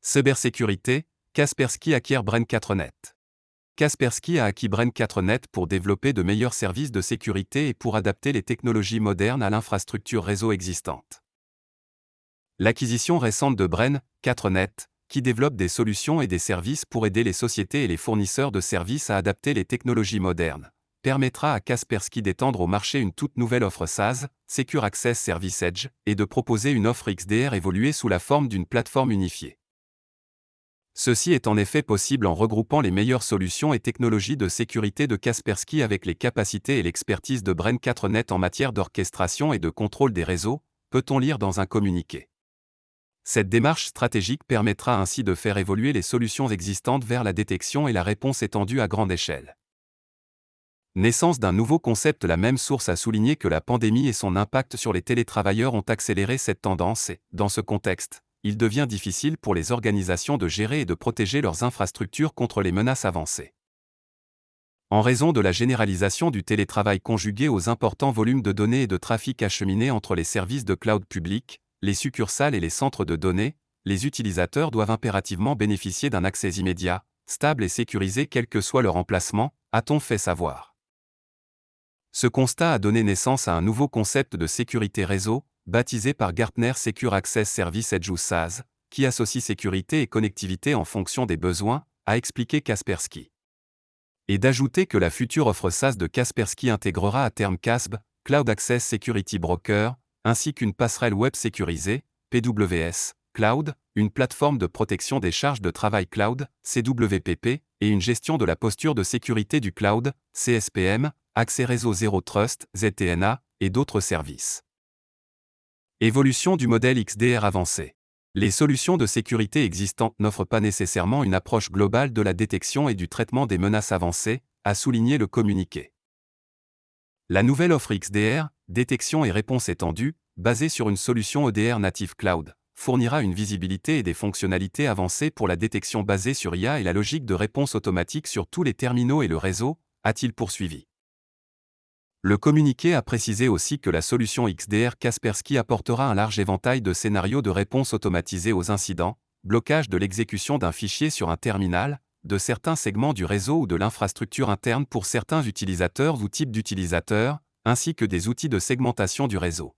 Cybersécurité, Kaspersky acquiert Brain4net. Kaspersky acquiert Brain4net. Kaspersky a acquis Brain4net pour développer de meilleurs services de sécurité et pour adapter les technologies modernes à l'infrastructure réseau existante. L'acquisition récente de Brain4net, qui développe des solutions et des services pour aider les sociétés et les fournisseurs de services à adapter les technologies modernes, permettra à Kaspersky d'étendre au marché une toute nouvelle offre SaaS, Secure Access Service Edge, et de proposer une offre XDR évoluée sous la forme d'une plateforme unifiée. Ceci est en effet possible en regroupant les meilleures solutions et technologies de sécurité de Kaspersky avec les capacités et l'expertise de Brain4net en matière d'orchestration et de contrôle des réseaux, peut-on lire dans un communiqué. Cette démarche stratégique permettra ainsi de faire évoluer les solutions existantes vers la détection et la réponse étendue à grande échelle. Naissance d'un nouveau concept. La même source a souligné que la pandémie et son impact sur les télétravailleurs ont accéléré cette tendance et, dans ce contexte, il devient difficile pour les organisations de gérer et de protéger leurs infrastructures contre les menaces avancées. En raison de la généralisation du télétravail conjugué aux importants volumes de données et de trafic acheminés entre les services de cloud public, les succursales et les centres de données, les utilisateurs doivent impérativement bénéficier d'un accès immédiat, stable et sécurisé quel que soit leur emplacement, a-t-on fait savoir. Ce constat a donné naissance à un nouveau concept de sécurité réseau, baptisé par Gartner Secure Access Service Edge ou SaaS, qui associe sécurité et connectivité en fonction des besoins, a expliqué Kaspersky. Et d'ajouter que la future offre SaaS de Kaspersky intégrera à terme CASB, Cloud Access Security Broker, ainsi qu'une passerelle web sécurisée, PWS, Cloud, une plateforme de protection des charges de travail cloud, CWPP, et une gestion de la posture de sécurité du cloud, CSPM, accès réseau Zero Trust, ZTNA, et d'autres services. Évolution du modèle XDR avancé. Les solutions de sécurité existantes n'offrent pas nécessairement une approche globale de la détection et du traitement des menaces avancées, a souligné le communiqué. La nouvelle offre XDR, détection et réponse étendue, basée sur une solution EDR Native Cloud, fournira une visibilité et des fonctionnalités avancées pour la détection basée sur IA et la logique de réponse automatique sur tous les terminaux et le réseau, a-t-il poursuivi. Le communiqué a précisé aussi que la solution XDR Kaspersky apportera un large éventail de scénarios de réponse automatisés aux incidents, blocage de l'exécution d'un fichier sur un terminal, de certains segments du réseau ou de l'infrastructure interne pour certains utilisateurs ou types d'utilisateurs, ainsi que des outils de segmentation du réseau.